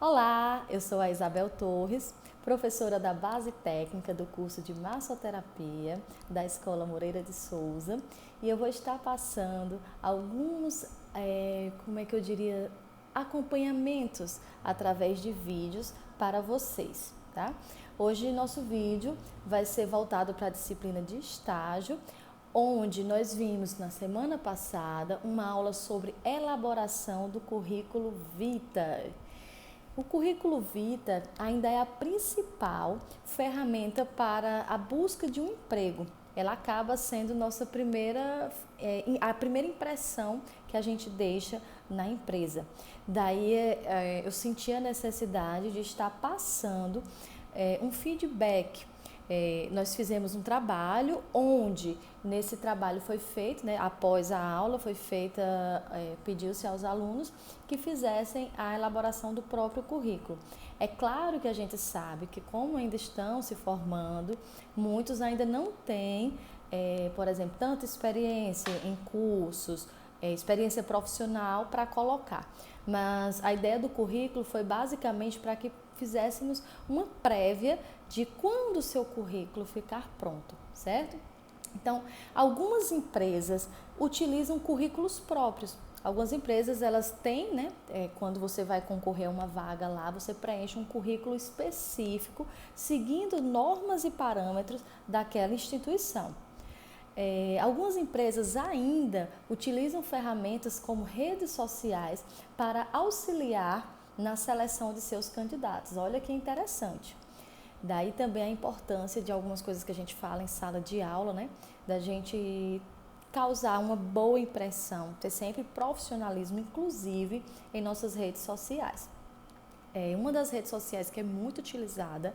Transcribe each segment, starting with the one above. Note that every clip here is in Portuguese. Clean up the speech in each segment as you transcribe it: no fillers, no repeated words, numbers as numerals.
Olá, eu sou a Isabel Torres, professora da base técnica do curso de massoterapia da Escola Moreira de Souza, e eu vou estar passando alguns, acompanhamentos através de vídeos para vocês, tá? Hoje nosso vídeo vai ser voltado para a disciplina de estágio, onde nós vimos na semana passada uma aula sobre elaboração do currículo Vitae. O currículo Vitae ainda é a principal ferramenta para a busca de um emprego. Ela acaba sendo a primeira impressão que a gente deixa na empresa. Daí eu senti a necessidade de estar passando um feedback. Nós fizemos um trabalho onde nesse trabalho foi feito, né, após a aula foi feita, pediu-se aos alunos que fizessem a elaboração do próprio currículo. É claro que a gente sabe que como ainda estão se formando, muitos ainda não têm, por exemplo, tanta experiência em cursos, experiência profissional para colocar. Mas a ideia do currículo foi basicamente para que fizéssemos uma prévia de quando o seu currículo ficar pronto, certo? Então, algumas empresas utilizam currículos próprios. Algumas empresas, elas têm, né, quando você vai concorrer a uma vaga lá, você preenche um currículo específico, seguindo normas e parâmetros daquela instituição. Algumas empresas ainda utilizam ferramentas como redes sociais para auxiliar na seleção de seus candidatos. Olha que interessante. Daí também a importância de algumas coisas que a gente fala em sala de aula, né? Da gente causar uma boa impressão, ter sempre profissionalismo, inclusive em nossas redes sociais. Uma das redes sociais que é muito utilizada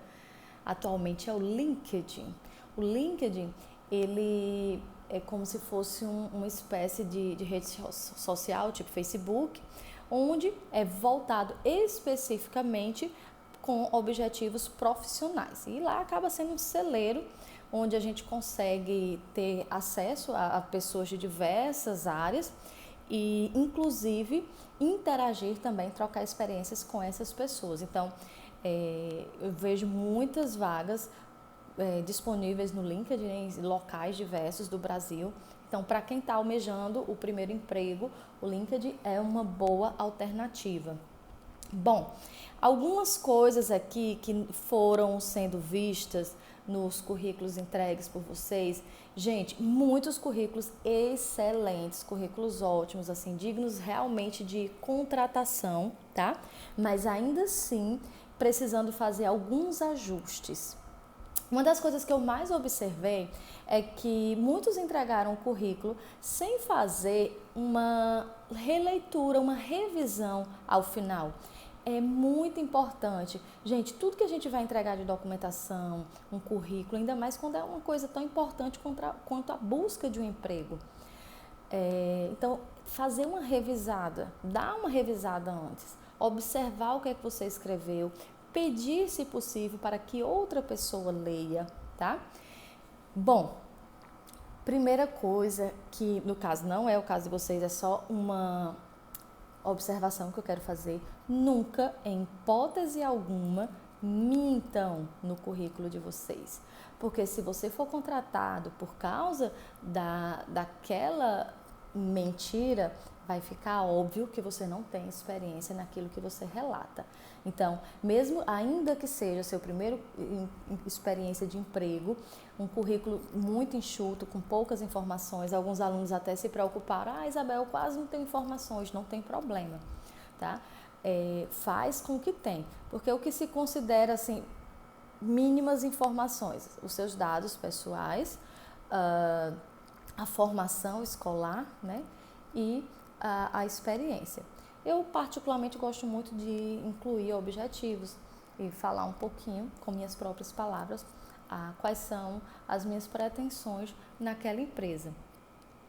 atualmente é o LinkedIn. O LinkedIn, ele é como se fosse uma espécie de rede social, tipo Facebook, onde é voltado especificamente com objetivos profissionais. E lá acaba sendo um celeiro onde a gente consegue ter acesso a pessoas de diversas áreas e, inclusive, interagir também, trocar experiências com essas pessoas. Então, eu vejo muitas vagas disponíveis no LinkedIn em locais diversos do Brasil. Então, para quem está almejando o primeiro emprego, o LinkedIn é uma boa alternativa. Bom, algumas coisas aqui que foram sendo vistas nos currículos entregues por vocês. Gente, muitos currículos excelentes, currículos ótimos, assim, dignos realmente de contratação, tá? Mas ainda assim, precisando fazer alguns ajustes. Uma das coisas que eu mais observei é que muitos entregaram o currículo sem fazer uma releitura, uma revisão ao final. É muito importante. Gente, tudo que a gente vai entregar de documentação, um currículo, ainda mais quando é uma coisa tão importante quanto a busca de um emprego. Então, fazer uma revisada, dar uma revisada antes, observar o que é que você escreveu, pedir, se possível, para que outra pessoa leia, tá? Bom, primeira coisa que, no caso, não é o caso de vocês, é só uma observação que eu quero fazer: nunca, em hipótese alguma, mintam no currículo de vocês. Porque se você for contratado por causa daquela mentira, vai ficar óbvio que você não tem experiência naquilo que você relata. Então, mesmo ainda que seja seu primeiro experiência de emprego, um currículo muito enxuto, com poucas informações, alguns alunos até se preocuparam: Isabel, eu quase não tenho informações. Não tem problema, tá? Faz com o que tem, porque o que se considera, assim, mínimas informações: os seus dados pessoais, a formação escolar, né? E a experiência. Eu particularmente gosto muito de incluir objetivos e falar um pouquinho com minhas próprias palavras quais são as minhas pretensões naquela empresa.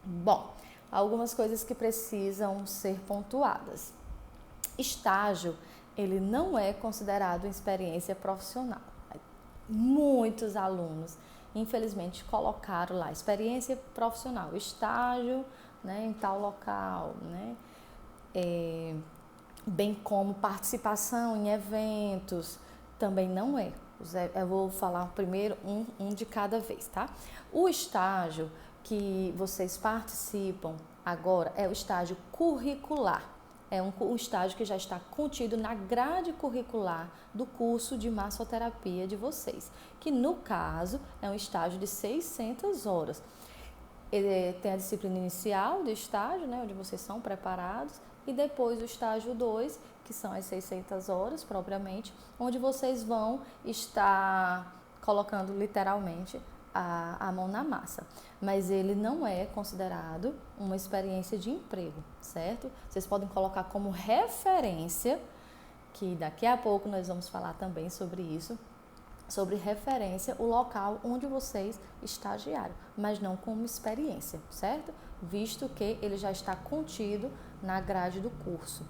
Bom, algumas coisas que precisam ser pontuadas. Estágio, ele não é considerado experiência profissional. Muitos alunos, infelizmente, colocaram lá experiência profissional, estágio, né, em tal local, né? bem como participação em eventos, também não é. Eu vou falar primeiro um de cada vez, tá? O estágio que vocês participam agora é o estágio curricular. É um estágio que já está contido na grade curricular do curso de massoterapia de vocês, que no caso é um estágio de 600 horas. Ele tem a disciplina inicial do estágio, né, onde vocês são preparados, e depois o estágio 2, que são as 600 horas propriamente, onde vocês vão estar colocando literalmente a mão na massa. Mas ele não é considerado uma experiência de emprego, certo? Vocês podem colocar como referência, que daqui a pouco nós vamos falar também sobre isso, sobre referência o local onde vocês estagiaram, mas não como experiência, certo? Visto que ele já está contido na grade do curso.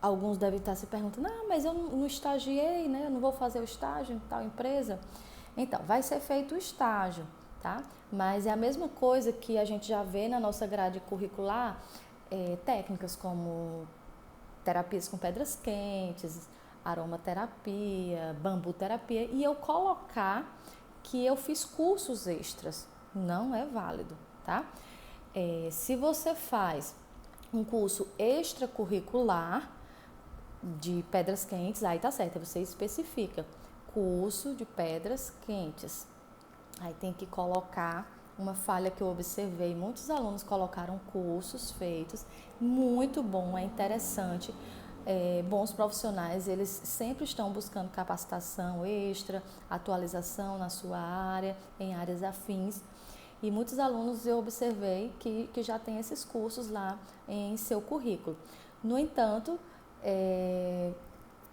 Alguns devem estar se perguntando, mas eu não estagiei, né? Eu não vou fazer o estágio em tal empresa. Então, vai ser feito o estágio, tá? Mas é a mesma coisa que a gente já vê na nossa grade curricular, técnicas como terapias com pedras quentes, aromaterapia, bambuterapia, e eu colocar que eu fiz cursos extras. Não é válido, tá? Se você faz um curso extracurricular de pedras quentes, aí tá certo, você especifica curso de pedras quentes. Aí tem que colocar uma falha que eu observei, muitos alunos colocaram cursos feitos, muito bom, é interessante. Bons profissionais, eles sempre estão buscando capacitação extra, atualização na sua área, em áreas afins. E muitos alunos eu observei que já tem esses cursos lá em seu currículo. No entanto,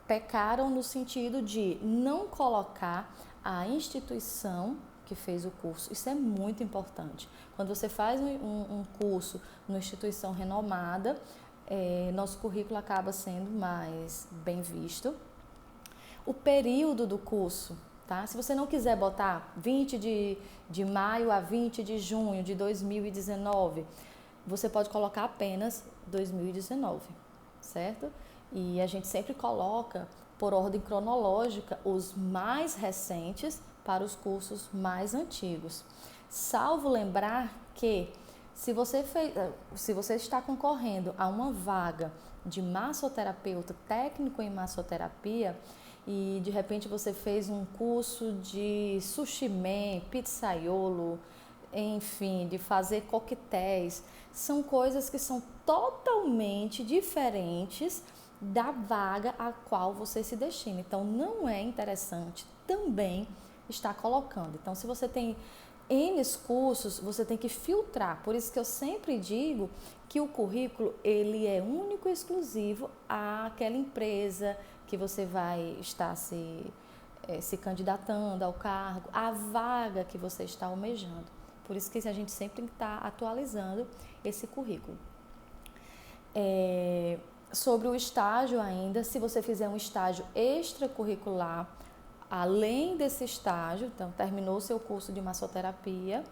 pecaram no sentido de não colocar a instituição que fez o curso. Isso é muito importante. Quando você faz um curso numa instituição renomada, nosso currículo acaba sendo mais bem visto. O período do curso, tá? Se você não quiser botar 20 de maio a 20 de junho de 2019, você pode colocar apenas 2019, certo? E a gente sempre coloca por ordem cronológica os mais recentes para os cursos mais antigos. Salvo lembrar que se você está concorrendo a uma vaga de massoterapeuta, técnico em massoterapia, e de repente você fez um curso de sushi man, pizzaiolo, enfim, de fazer coquetéis, são coisas que são totalmente diferentes da vaga a qual você se destina. Então, não é interessante também estar colocando. Então, se você tem N cursos, você tem que filtrar. Por isso que eu sempre digo que o currículo, ele é único e exclusivo àquela empresa que você vai estar se candidatando ao cargo, à vaga que você está almejando. Por isso que a gente sempre tem que estar atualizando esse currículo. Sobre o estágio ainda, se você fizer um estágio extracurricular, além desse estágio, então terminou o seu curso de massoterapia,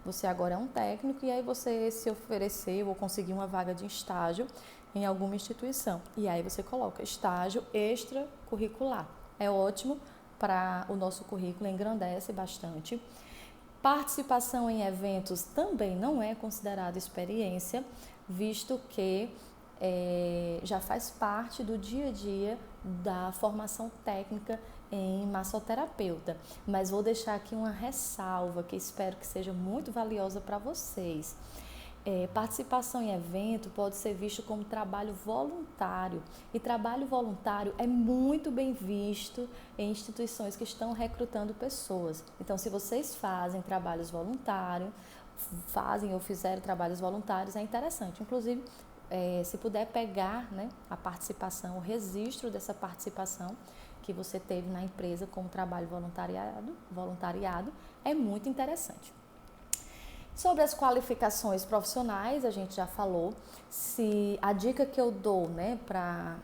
você agora é um técnico e aí você se ofereceu ou conseguiu uma vaga de estágio em alguma instituição. E aí você coloca estágio extracurricular. É ótimo para o nosso currículo, engrandece bastante. Participação em eventos também não é considerada experiência, visto que já faz parte do dia a dia da formação técnica em massoterapeuta. Mas vou deixar aqui uma ressalva que espero que seja muito valiosa para vocês. Participação em evento pode ser visto como trabalho voluntário, e trabalho voluntário é muito bem visto em instituições que estão recrutando pessoas. Então, se vocês fazem trabalhos voluntários, fazem ou fizeram trabalhos voluntários, é interessante. Inclusive, se puder pegar, né, a participação, o registro dessa participação que você teve na empresa como trabalho voluntariado, é muito interessante. Sobre as qualificações profissionais, a gente já falou. A dica que eu dou, né, para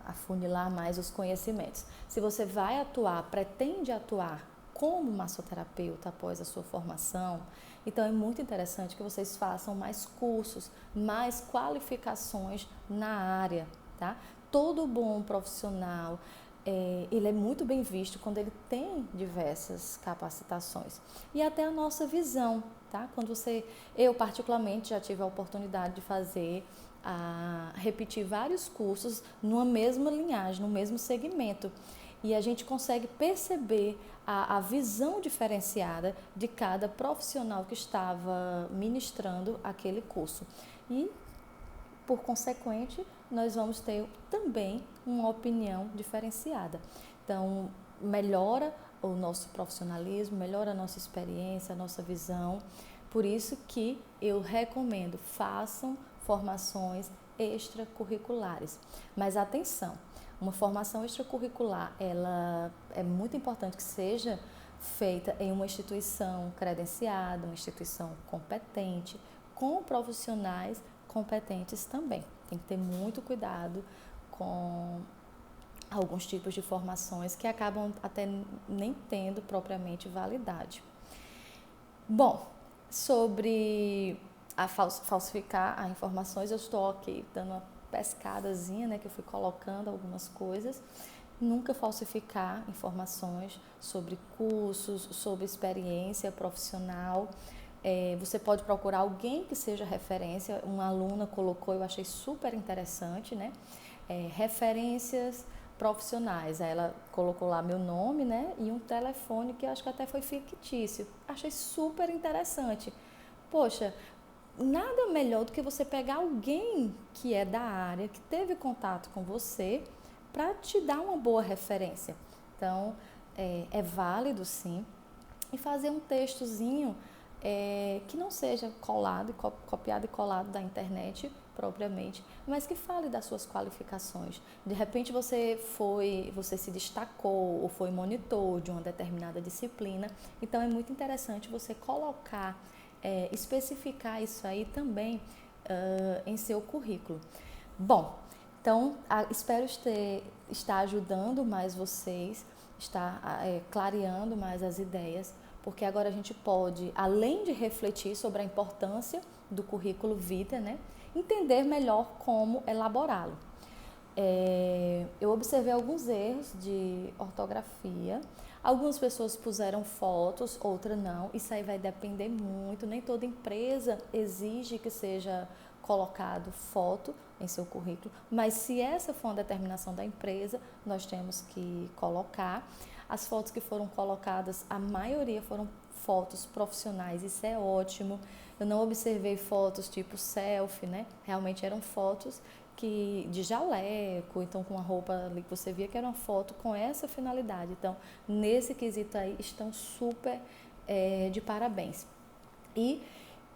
afunilar mais os conhecimentos, se você vai atuar, pretende atuar como massoterapeuta após a sua formação. Então é muito interessante que vocês façam mais cursos, mais qualificações na área, tá? Todo bom profissional, ele é muito bem visto quando ele tem diversas capacitações. E até a nossa visão, tá? Eu particularmente já tive a oportunidade de repetir vários cursos numa mesma linhagem, no mesmo segmento. E a gente consegue perceber a visão diferenciada de cada profissional que estava ministrando aquele curso. E, por consequente, nós vamos ter também uma opinião diferenciada. Então, melhora o nosso profissionalismo, melhora a nossa experiência, a nossa visão. Por isso que eu recomendo, façam formações extracurriculares. Mas atenção, uma formação extracurricular, ela é muito importante que seja feita em uma instituição credenciada, uma instituição competente, com profissionais competentes também. Tem que ter muito cuidado com alguns tipos de formações que acabam até nem tendo propriamente validade. Bom, sobre falsificar as informações, eu estou aqui dando uma pescadazinha, né, que eu fui colocando algumas coisas. Nunca falsificar informações sobre cursos, sobre experiência profissional. Você pode procurar alguém que seja referência. Uma aluna colocou, eu achei super interessante, né? Referências profissionais. Aí ela colocou lá meu nome, né? E um telefone que eu acho que até foi fictício. Achei super interessante. Poxa, nada melhor do que você pegar alguém que é da área, que teve contato com você, para te dar uma boa referência. Então, é válido sim. E fazer um textozinho que não seja colado, copiado e colado da internet propriamente, mas que fale das suas qualificações. De repente você se destacou ou foi monitor de uma determinada disciplina, então é muito interessante você colocar, especificar isso aí também em seu currículo. Bom, então espero estar ajudando mais vocês, estar clareando mais as ideias, porque agora a gente pode, além de refletir sobre a importância do currículo vitae, né, entender melhor como elaborá-lo. Eu observei alguns erros de ortografia. Algumas pessoas puseram fotos, outras não. Isso aí vai depender muito. Nem toda empresa exige que seja colocado foto em seu currículo, mas se essa for uma determinação da empresa, nós temos que colocar. As fotos que foram colocadas, a maioria foram fotos profissionais, isso é ótimo. Eu não observei fotos tipo selfie, né? Realmente eram fotos de jaleco, então com a roupa ali que você via que era uma foto com essa finalidade. Então, nesse quesito aí, estão super de parabéns. E,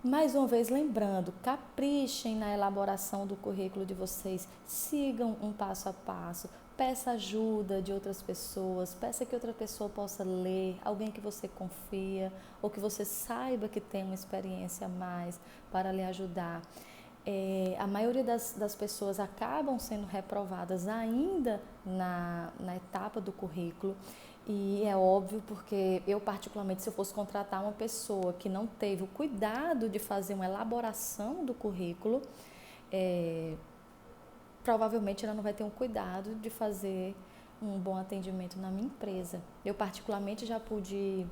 mais uma vez, lembrando, caprichem na elaboração do currículo de vocês, sigam um passo a passo, peça ajuda de outras pessoas, peça que outra pessoa possa ler, alguém que você confia ou que você saiba que tem uma experiência a mais para lhe ajudar. A maioria das pessoas acabam sendo reprovadas ainda na etapa do currículo, e é óbvio porque eu particularmente, se eu fosse contratar uma pessoa que não teve o cuidado de fazer uma elaboração do currículo, provavelmente ela não vai ter um cuidado de fazer um bom atendimento na minha empresa. Eu particularmente já pude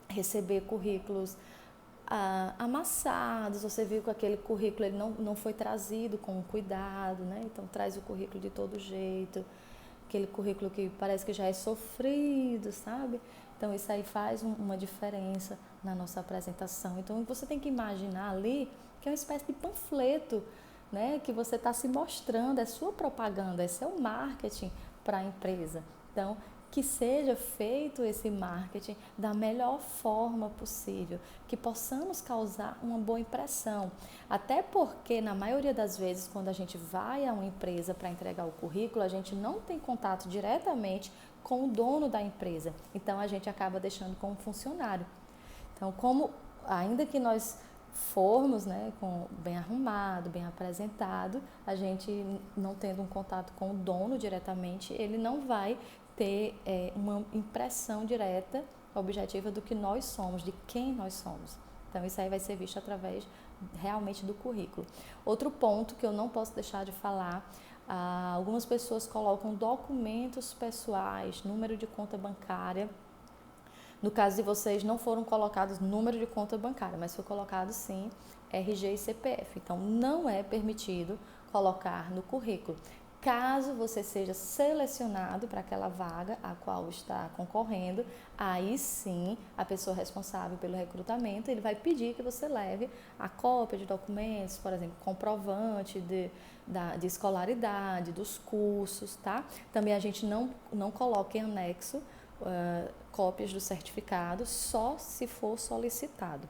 receber currículos amassados, você viu que aquele currículo ele não foi trazido com cuidado, né? Então traz o currículo de todo jeito, aquele currículo que parece que já é sofrido, sabe? Então isso aí faz uma diferença na nossa apresentação. Então você tem que imaginar ali que é uma espécie de panfleto, né? Que você está se mostrando, é sua propaganda, é seu marketing para a empresa. Então, que seja feito esse marketing da melhor forma possível, que possamos causar uma boa impressão. Até porque, na maioria das vezes, quando a gente vai a uma empresa para entregar o currículo, a gente não tem contato diretamente com o dono da empresa. Então, a gente acaba deixando como funcionário. Então, ainda que nós formos, né, bem arrumado, bem apresentado, a gente não tendo um contato com o dono diretamente, ele não vai ter uma impressão direta objetiva do que nós somos, de quem nós somos. Então, isso aí vai ser visto através realmente do currículo. Outro ponto que eu não posso deixar de falar, algumas pessoas colocam documentos pessoais, número de conta bancária. No caso de vocês, não foram colocados número de conta bancária, mas foi colocado sim RG e CPF. Então, não é permitido colocar no currículo. Caso você seja selecionado para aquela vaga a qual está concorrendo, aí sim a pessoa responsável pelo recrutamento, ele vai pedir que você leve a cópia de documentos, por exemplo, comprovante de escolaridade, dos cursos, tá? Também a gente não coloca em anexo cópias do certificado, só se for solicitado.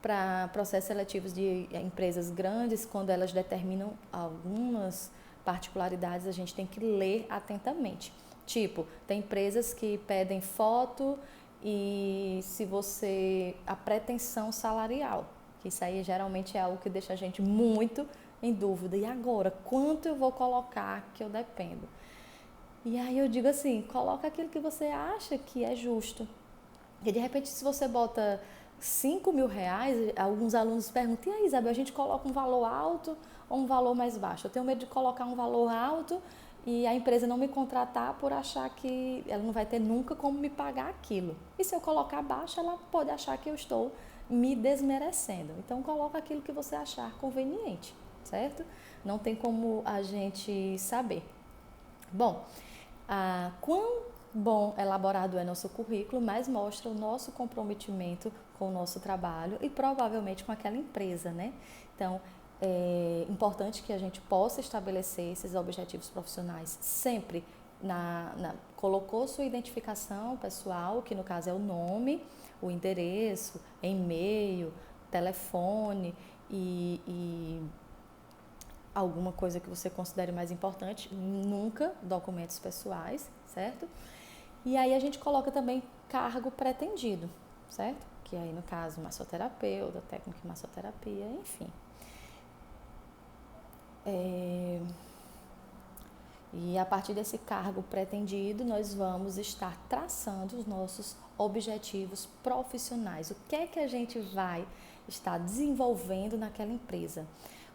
Para processos seletivos de empresas grandes, quando elas determinam algumas particularidades, a gente tem que ler atentamente. Tipo, tem empresas que pedem foto e a pretensão salarial, que isso aí geralmente é algo que deixa a gente muito em dúvida. E agora, quanto eu vou colocar que eu dependo? E aí eu digo assim, coloca aquilo que você acha que é justo. E de repente, se você bota 5 mil reais, alguns alunos perguntam, e aí, Isabel, a gente coloca um valor alto ou um valor mais baixo? Eu tenho medo de colocar um valor alto e a empresa não me contratar por achar que ela não vai ter nunca como me pagar aquilo. E se eu colocar baixo, ela pode achar que eu estou me desmerecendo. Então, coloca aquilo que você achar conveniente, certo? Não tem como a gente saber. Bom, quão bom elaborado é nosso currículo, mas mostra o nosso comprometimento com o nosso trabalho e provavelmente com aquela empresa, né? Então, é importante que a gente possa estabelecer esses objetivos profissionais sempre colocou sua identificação pessoal, que no caso é o nome, o endereço, e-mail, telefone e alguma coisa que você considere mais importante, nunca documentos pessoais, certo? E aí a gente coloca também cargo pretendido, certo? Que aí no caso massoterapeuta, técnico em massoterapia, enfim. E a partir desse cargo pretendido, nós vamos estar traçando os nossos objetivos profissionais. O que é que a gente vai estar desenvolvendo naquela empresa?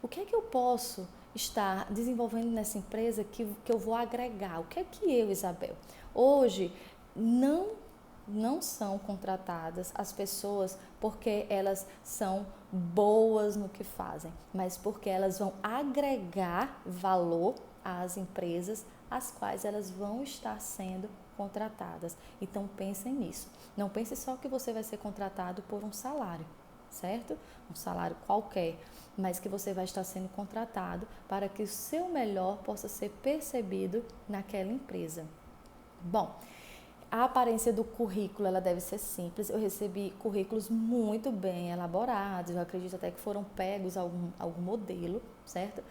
O que é que eu posso estar desenvolvendo nessa empresa que eu vou agregar? O que é que eu, Isabel? Hoje, não são contratadas as pessoas porque elas são boas no que fazem, mas porque elas vão agregar valor às empresas às quais elas vão estar sendo contratadas. Então pensem nisso. Não pense só que você vai ser contratado por um salário, certo? Um salário qualquer, mas que você vai estar sendo contratado para que o seu melhor possa ser percebido naquela empresa. Bom, a aparência do currículo, ela deve ser simples. Eu recebi currículos muito bem elaborados, eu acredito até que foram pegos algum modelo, certo?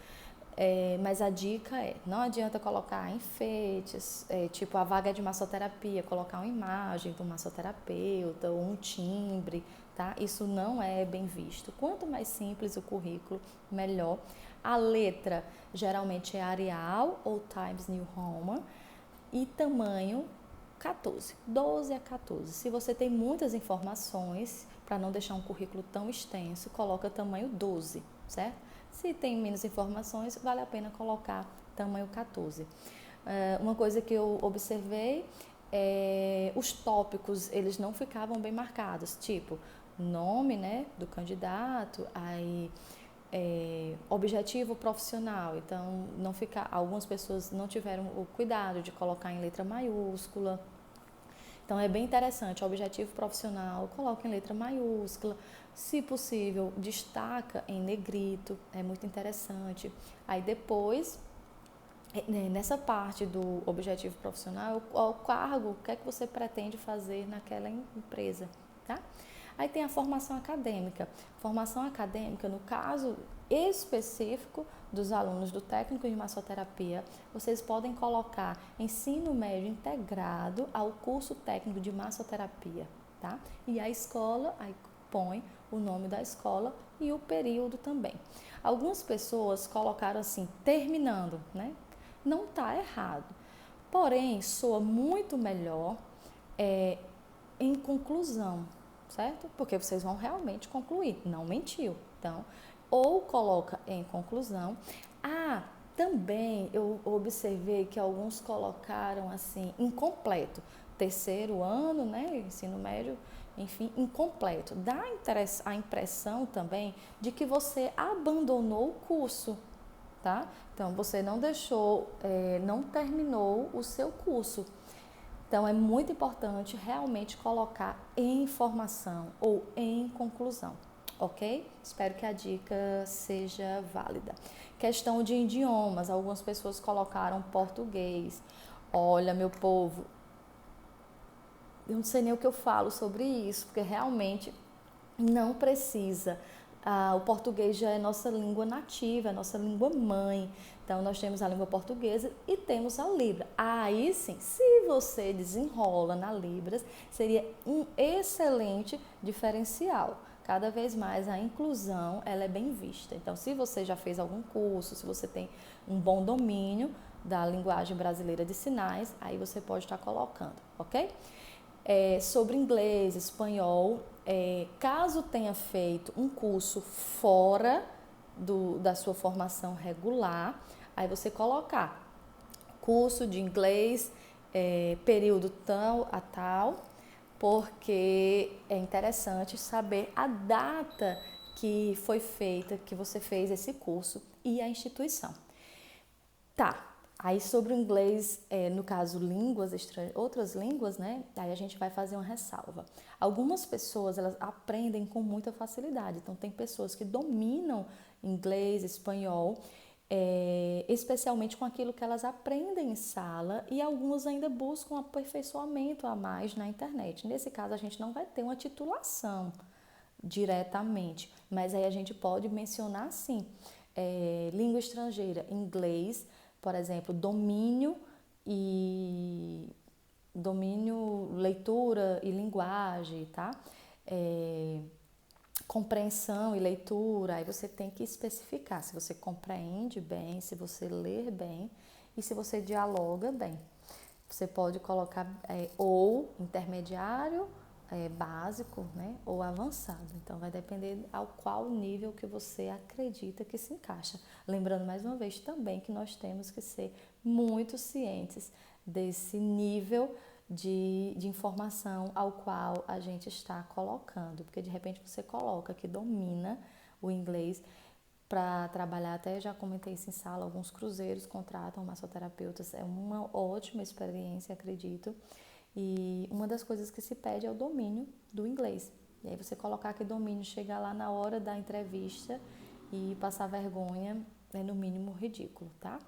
Mas a dica não adianta colocar enfeites, tipo a vaga de massoterapia, colocar uma imagem do massoterapeuta ou um timbre, tá? Isso não é bem visto. Quanto mais simples o currículo, melhor. A letra geralmente é Arial ou Times New Roman e tamanho 14, 12 a 14. Se você tem muitas informações, para não deixar um currículo tão extenso, coloca tamanho 12, certo? Se tem menos informações, vale a pena colocar tamanho 14. Uma coisa que eu observei os tópicos, eles não ficavam bem marcados, tipo nome, né, do candidato, aí objetivo profissional. Então, algumas pessoas não tiveram o cuidado de colocar em letra maiúscula. Então, é bem interessante, objetivo profissional, coloca em letra maiúscula, se possível, destaca em negrito, é muito interessante. Aí depois, nessa parte do objetivo profissional, o cargo, o que é que você pretende fazer naquela empresa, tá? Aí tem a formação acadêmica. Formação acadêmica, no caso específico dos alunos do técnico de massoterapia, vocês podem colocar ensino médio integrado ao curso técnico de massoterapia, tá? E a escola, aí põe o nome da escola e o período também. Algumas pessoas colocaram assim, terminando, né? Não está errado. Porém, soa muito melhor em conclusão, certo? Porque vocês vão realmente concluir, não mentiu. Então, ou coloca em conclusão. Também eu observei que alguns colocaram assim, incompleto. Terceiro ano, né? Ensino médio, enfim, incompleto. Dá a impressão também de que você abandonou o curso, tá? Então, você não não terminou o seu curso. Então, é muito importante realmente colocar em formação ou em conclusão, ok? Espero que a dica seja válida. Questão de idiomas, algumas pessoas colocaram português. Olha, meu povo, eu não sei nem o que eu falo sobre isso, porque realmente não precisa. O português já é nossa língua nativa, é nossa língua mãe. Então, nós temos a língua portuguesa e temos a Libra. Aí sim, se você desenrola na Libras, seria um excelente diferencial. Cada vez mais a inclusão ela é bem vista. Então, se você já fez algum curso, se você tem um bom domínio da linguagem brasileira de sinais, aí você pode estar colocando, ok? Sobre inglês, espanhol, caso tenha feito um curso fora da sua formação regular, aí você colocar curso de inglês, período tal a tal, porque é interessante saber a data que foi feita, que você fez esse curso e a instituição. Tá. Aí sobre o inglês, no caso outras línguas, né? Aí a gente vai fazer uma ressalva. Algumas pessoas, elas aprendem com muita facilidade. Então tem pessoas que dominam inglês, espanhol, especialmente com aquilo que elas aprendem em sala, e algumas ainda buscam aperfeiçoamento a mais na internet. Nesse caso a gente não vai ter uma titulação diretamente, mas aí a gente pode mencionar sim, língua estrangeira, inglês, por exemplo, domínio, leitura e linguagem, tá? Compreensão e leitura, aí você tem que especificar se você compreende bem, se você lê bem e se você dialoga bem. Você pode colocar ou intermediário, básico, né, ou avançado. Então, vai depender ao qual nível que você acredita que se encaixa. Lembrando mais uma vez também que nós temos que ser muito cientes desse nível de informação ao qual a gente está colocando, porque de repente você coloca que domina o inglês para trabalhar, até já comentei isso em sala, alguns cruzeiros contratam massoterapeutas, é uma ótima experiência, acredito, e uma das coisas que se pede é o domínio do inglês. E aí você colocar que domínio, chegar lá na hora da entrevista e passar vergonha é no mínimo ridículo, tá?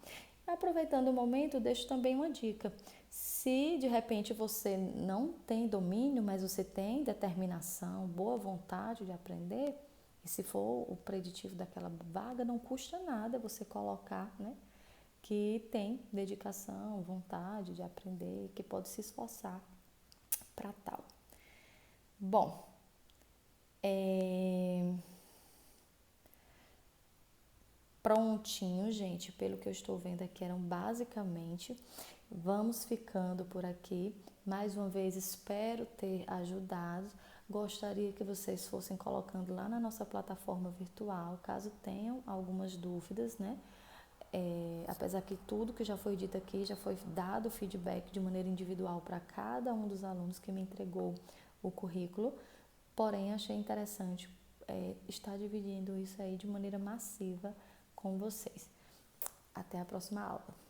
Aproveitando o momento, deixo também uma dica. Se de repente você não tem domínio, mas você tem determinação, boa vontade de aprender, e se for o preditivo daquela vaga, não custa nada você colocar, né, que tem dedicação, vontade de aprender, que pode se esforçar para tal. Bom, prontinho, gente, pelo que eu estou vendo aqui, eram basicamente. Vamos ficando por aqui. Mais uma vez, espero ter ajudado. Gostaria que vocês fossem colocando lá na nossa plataforma virtual, caso tenham algumas dúvidas, né? Apesar que tudo que já foi dito aqui, já foi dado feedback de maneira individual para cada um dos alunos que me entregou o currículo, porém achei interessante estar dividindo isso aí de maneira massiva com vocês. Até a próxima aula.